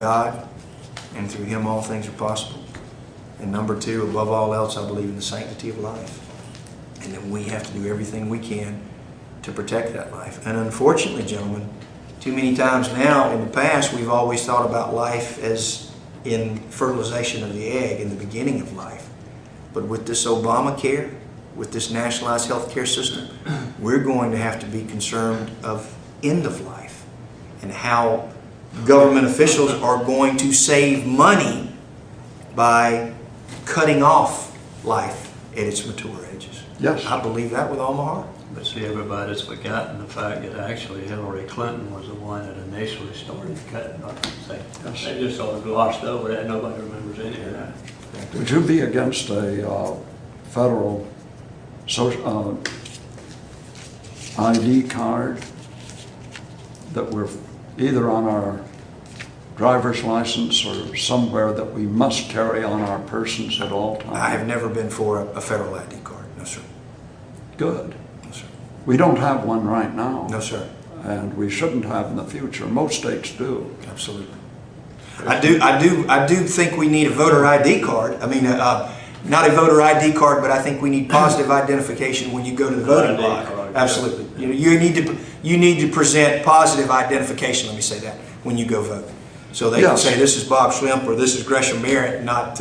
God, and through Him all things are possible. And number two, above all else, I believe in the sanctity of life. And that we have to do everything we can to protect that life. And unfortunately, gentlemen, too many times now in the past, we've always thought about life as in fertilization of the egg, in the beginning of life. But with this Obamacare, with this nationalized health care system, we're going to have to be concerned of end of life and how government officials are going to save money by cutting off life at its mature ages. Yes. I believe that with all my heart. But see, everybody's forgotten the fact that actually Hillary Clinton was the one that initially started cutting. Yes. They just sort of glossed over that. Nobody remembers any of that. Would you be against a federal ID card that we're either on our driver's license or somewhere that we must carry on our persons at all times? I have never been for a federal ID card. No, sir. Good. No, sir. We don't have one right now. No, sir. And we shouldn't have in the future. Most states do. Absolutely. I do think we need a voter ID card. I mean, not a voter ID card, but I think we need positive identification when you go to the voting block. Absolutely. You need to present positive identification. Let me say that when you go vote, so they can say this is Bob Schlimp or this is Gresham Merritt, not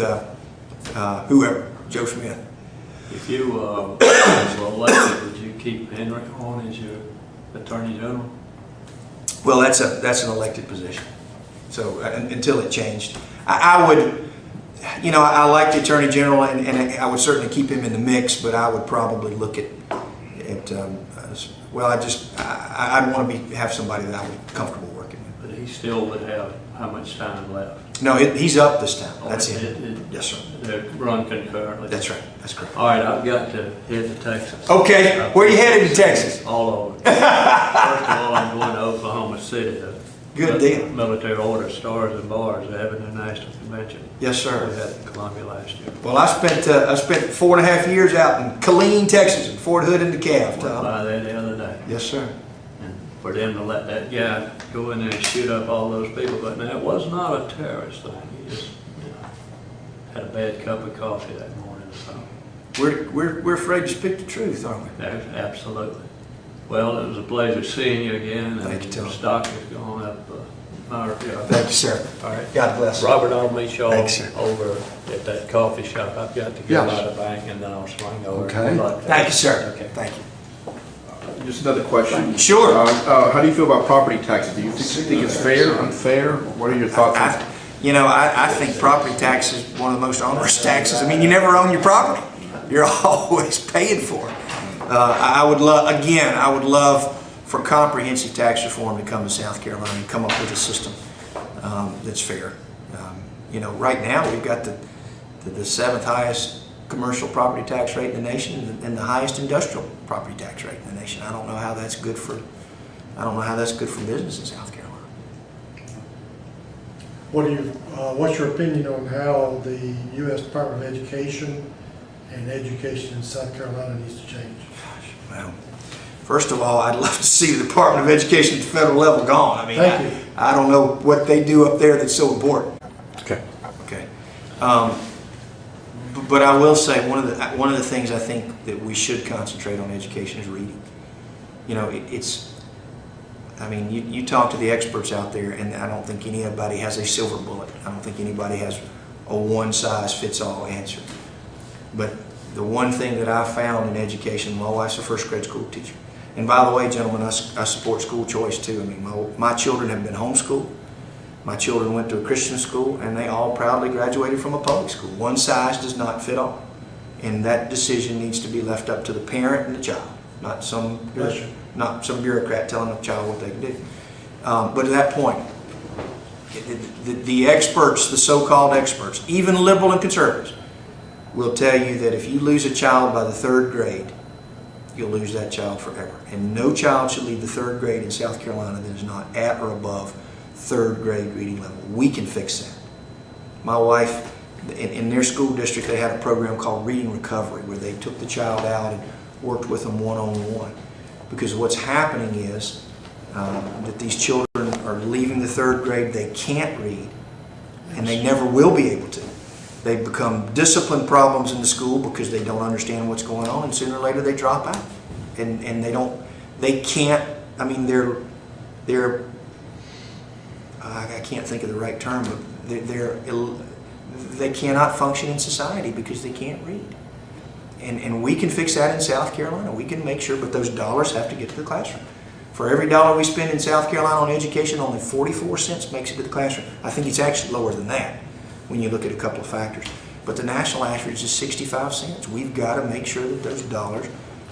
whoever, Joe Smith. If you were elected, would you keep Henry on as your Attorney General? Well, that's an elected position. So until it changed, I would, I like the Attorney General, and I would certainly keep him in the mix, but I would probably look at well, I'd want to have somebody that I would be comfortable working with. But he still would have how much time left? No, he's up this time. That's it. Yes, sir. They run concurrently. That's right. That's correct. All right, I've got to head to Texas. Okay, where are you headed to Texas? All over. First of all, I'm going to Oklahoma City. Good deal. Military Order Stars and Bars. They're having their national convention. Yes, sir. We had it in Columbia last year. Well, I spent 4.5 years out in Killeen, Texas, and Fort Hood and DeKalb. Went by there the other day. Yes, sir. And for them to let that guy go in there and shoot up all those people, but now it was not a terrorist thing. He just had a bad cup of coffee that morning. So We're afraid to speak the truth, aren't we? absolutely. Well, it was a pleasure seeing you again. Thank you, Tom. Stock has gone up. Thank you, sir. All right. God bless. Robert, I'll meet you all Thanks, sir. over at that coffee shop. I've got to get out of the bank and then I'll swing over. Okay. Thank you, sir. Okay. Thank you. Just another question. Sure. How do you feel about property taxes? Do you think it's fair, unfair? What are your thoughts on it? I think property tax is one of the most onerous taxes. I mean, you never own your property. You're always paying for it. I would love for comprehensive tax reform to come to South Carolina and come up with a system that's fair. Right now we've got the 7th highest commercial property tax rate in the nation and the highest industrial property tax rate in the nation. I don't know how that's good for business in South Carolina. What's your opinion on how the U.S. Department of Education and education in South Carolina needs to change? Well, first of all, I'd love to see the Department of Education at the federal level gone. I mean, I don't know what they do up there that's so important. Okay. Okay. But I will say one of the things I think that we should concentrate on education is reading. You talk to the experts out there, and I don't think anybody has a silver bullet. I don't think anybody has a one-size-fits-all answer. But the one thing that I found in education, my wife's a first grade school teacher. And by the way, gentlemen, I support school choice too. I mean, my children have been homeschooled. My children went to a Christian school, and they all proudly graduated from a public school. One size does not fit all. And that decision needs to be left up to the parent and the child, not some bureaucrat telling the child what they can do. But at that point, the experts, the so-called experts, even liberal and conservatives, will tell you that if you lose a child by the 3rd grade, you'll lose that child forever. And no child should leave the 3rd grade in South Carolina that is not at or above 3rd grade reading level. We can fix that. My wife, in their school district, they had a program called Reading Recovery, where they took the child out and worked with them one-on-one. Because what's happening is that these children are leaving the 3rd grade, they can't read, and they never will be able to. They become discipline problems in the school because they don't understand what's going on, and sooner or later they drop out. And they can't, I mean, I can't think of the right term, but they cannot function in society because they can't read. And we can fix that in South Carolina. We can make sure, but those dollars have to get to the classroom. For every dollar we spend in South Carolina on education, only 44 cents makes it to the classroom. I think it's actually lower than that when you look at a couple of factors. But the national average is 65 cents. We've got to make sure that those dollars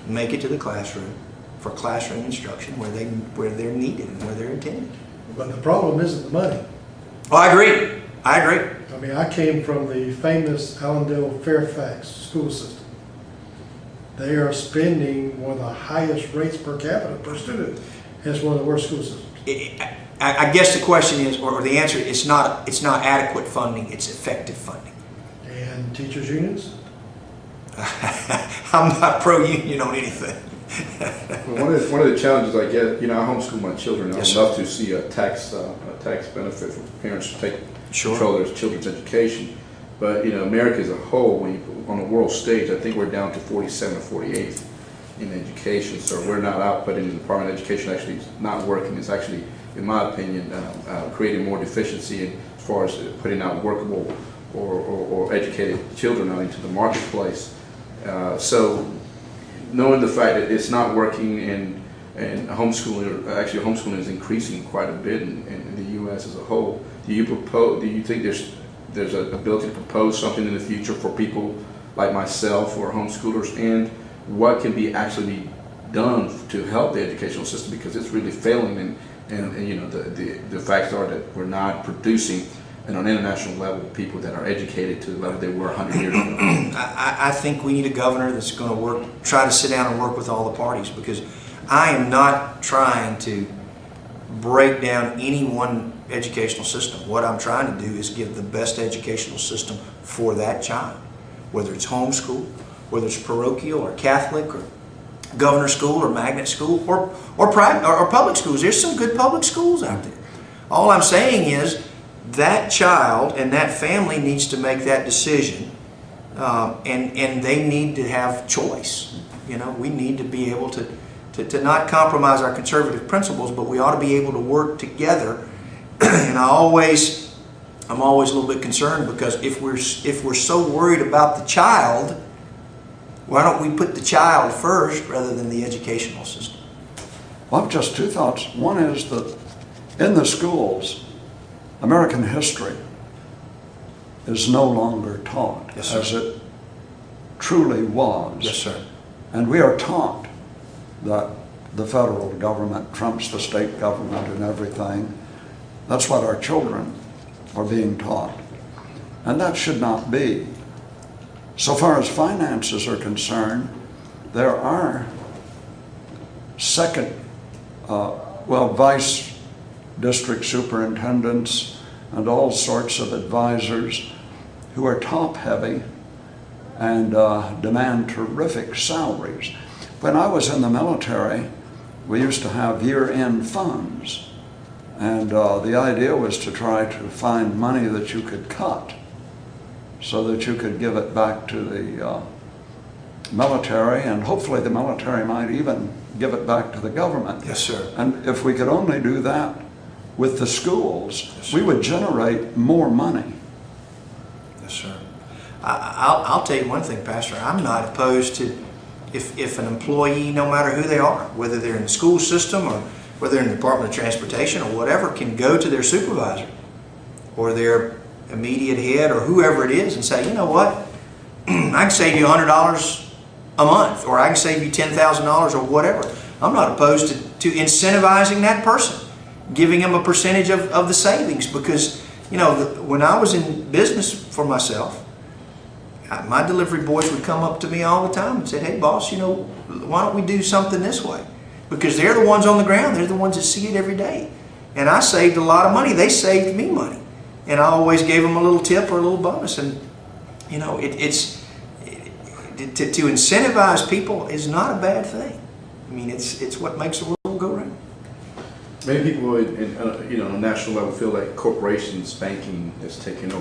make it to the classroom for classroom instruction where they're needed and where they're intended. But the problem isn't the money. Oh, I agree. I agree. I mean, I came from the famous Allendale Fairfax school system. They are spending one of the highest rates per capita per student. It's one of the worst school systems. I guess the question is, or the answer is, it's not adequate funding, it's effective funding. And teachers' unions? I'm not pro-union on anything. Well, one of the challenges I get, you know, I homeschool my children. Yes, I'd love to see a tax benefit for parents to take control of their children's education. But you know, America as a whole, when you, on the world stage, I think we're down to 47 or 48th in education. So we're not outputting. The Department of Education actually is not working. It's actually, in my opinion, creating more deficiency as far as putting out workable or educated children out into the marketplace. So knowing the fact that it's not working and homeschooling, actually homeschooling is increasing quite a bit in the U.S. as a whole. Do you think there's an ability to propose something in the future for people like myself or homeschoolers, and what can be actually done to help the educational system, because it's really failing, and you know, the facts are that we're not producing on an international level people that are educated to the level they were 100 years ago. I think we need a governor that's going to try to sit down and work with all the parties, because I am not trying to break down any one educational system. What I'm trying to do is give the best educational system for that child, whether it's homeschool, whether it's parochial or Catholic or governor school or magnet school or private or public schools. There's some good public schools out there. All I'm saying is that child and that family needs to make that decision, and they need to have choice. You know, we need to be able to not compromise our conservative principles, but we ought to be able to work together. And I'm always a little bit concerned, because if we're so worried about the child, why don't we put the child first rather than the educational system? Well, I've just two thoughts. One is that in the schools, American history is no longer taught as it truly was. Yes, sir. And we are taught that the federal government trumps the state government and everything. That's what our children are being taught. And that should not be. So far as finances are concerned, there are vice district superintendents and all sorts of advisors who are top-heavy and demand terrific salaries. When I was in the military, we used to have year-end funds. And the idea was to try to find money that you could cut so that you could give it back to the military, and hopefully the military might even give it back to the government. Yes, sir. And if we could only do that with the schools, yes, we would generate more money. Yes, sir. I'll tell you one thing, Pastor. I'm not opposed to if an employee, no matter who they are, whether they're in the school system or whether they're in the Department of Transportation or whatever, can go to their supervisor or their immediate head or whoever it is and say, you know what, I can save you $100 a month, or I can save you $10,000 or whatever. I'm not opposed to incentivizing that person, giving them a percentage of the savings, because, you know, when I was in business for myself, my delivery boys would come up to me all the time and say, hey boss, you know, why don't we do something this way? Because they're the ones on the ground, they're the ones that see it every day. And I saved a lot of money, they saved me money. And I always gave them a little tip or a little bonus. And, you know, to incentivize people is not a bad thing. I mean, it's what makes the world go round. Many people, on a national level, feel like corporations banking is taking over.